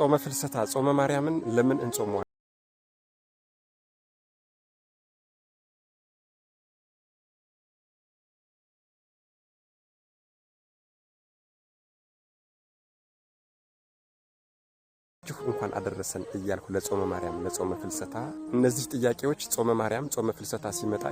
ጾመ ፍልሰታ ጾመ ማርያምን ለምን እንጾመዋለን? እንኳን አደረሰን እያልኩ ለጾመ ማርያም ለጾመ ፍልሰታ እነዚህ ጥያቄዎች ጾመ ማርያም ጾመ ፍልሰታ ሲመጣ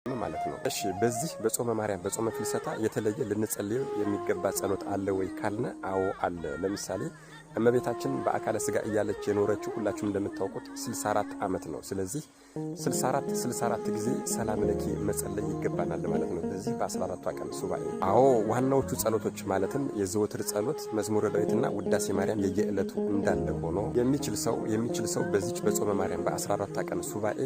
ማለት ነው። እሺ በዚህ በጾመ ማርያም በጾመ ፍልሰታ የተለየ ልንጸልይ የሚገባ ጸሎት አለ ወይ ካልነ፣ አዎ አለ። ለምሳሌ እመቤታችን በአካለ ስጋ እያለች የኖረችው ሁላችሁም እንደምታውቁት 64 ዓመት ነው። ስለዚህ 64 ጊዜ ሰላም ለኪ መጸለይ ይገባናል ማለት ነው። በዚህ በ14ቷ ቀን ሱባኤ። አዎ ዋናዎቹ ጸሎቶች ማለትም የዘወትር ጸሎት፣ መዝሙረ ዳዊትና ውዳሴ ማርያም የየዕለቱ እንዳለ ሆኖ የሚችል ሰው በዚች በጾመ ማርያም በ14ቷ ቀን ሱባኤ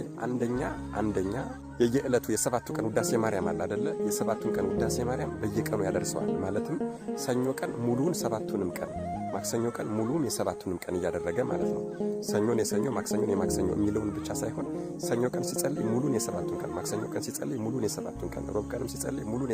አንደኛ የየዕለቱ የሰባቱ ቀን ውዳሴ ማርያም አለ አይደለ? የሰባቱን ቀን ውዳሴ ማርያም በየቀኑ ያደርሰዋል። ማለትም ሰኞ ቀን ሙሉውን ሰባቱንም ቀን፣ ማክሰኞ ቀን ሙሉውን የሰባቱንም ቀን እያደረገ ማለት ነው። ሰኞን የሰኞ ማክሰኞን የማክሰኞ የሚለውን ብቻ ሳይሆን ሰኞ ቀን ሲጸልይ ሙሉን የሰባቱን ቀን፣ ማክሰኞ ቀን ሲጸልይ ሙሉን የሰባቱን ቀን፣ ሮብ ቀንም ሲጸልይ ሙሉን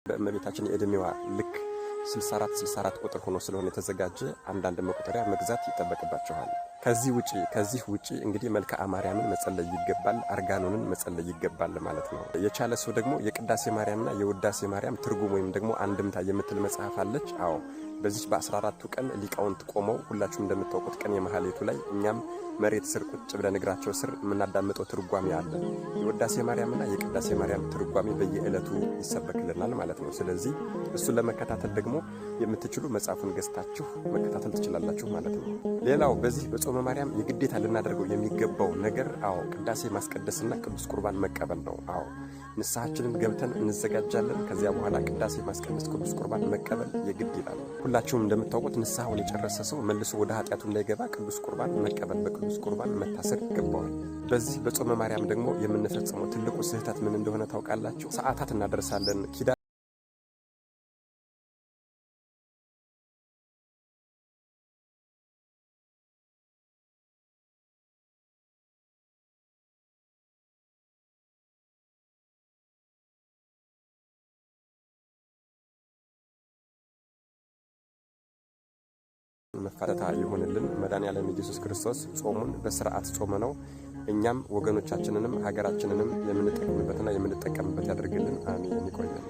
በእመቤታችን የዕድሜዋ ልክ 64 ቁጥር ሆኖ ስለሆነ የተዘጋጀ አንዳንድ መቁጠሪያ መግዛት ይጠበቅባቸዋል። ከዚህ ውጪ እንግዲህ መልክዓ ማርያምን መጸለይ ይገባል፣ አርጋኖንን መጸለይ ይገባል ማለት ነው። የቻለ ሰው ደግሞ የቅዳሴ ማርያምና የውዳሴ ማርያም ትርጉም ወይም ደግሞ አንድምታ የምትል መጽሐፍ አለች። አዎ በዚህ በ14ቱ ቀን ሊቃውንት ቆመው ሁላችሁም እንደምታውቁት ቀን የመሐሌቱ ላይ እኛም መሬት ስር ቁጭ ብለን እግራቸው ስር የምናዳምጠው ትርጓሜ አለ። የውዳሴ ማርያምና የቅዳሴ ማርያም ትርጓሜ በየዕለቱ ይሰበክልናል ማለት ነው። ስለዚህ እሱን ለመከታተል ደግሞ የምትችሉ መጽሐፉን ገዝታችሁ መከታተል ትችላላችሁ ማለት ነው። ሌላው በዚህ በጾመ ማርያም የግዴታ ልናደርገው የሚገባው ነገር ቅዳሴ ማስቀደስና ቅዱስ ቁርባን መቀበል ነው። ንስሐችንን ገብተን እንዘጋጃለን። ከዚያ በኋላ ቅዳሴ ማስቀደስ፣ ቅዱስ ቁርባን መቀበል የግድ ይላል። ሁላችሁም እንደምታውቁት ንስሐውን የጨረሰ ሰው መልሶ ወደ ኃጢአቱ እንዳይገባ ቅዱስ ቁርባን መቀበል፣ በቅዱስ ቁርባን መታሰር ይገባዋል። በዚህ በጾመ ማርያም ደግሞ የምንፈጽመው ትልቁ ስህተት ምን እንደሆነ ታውቃላችሁ? ሰዓታት እናደርሳለን። መፋረታ ይሁንልን። መድኃኔዓለም ኢየሱስ ክርስቶስ ጾሙን በስርዓት ጾመ ነው። እኛም ወገኖቻችንንም ሀገራችንንም የምንጠቅምበትና የምንጠቀምበት ያደርግልን። አሜን። ይቆያል።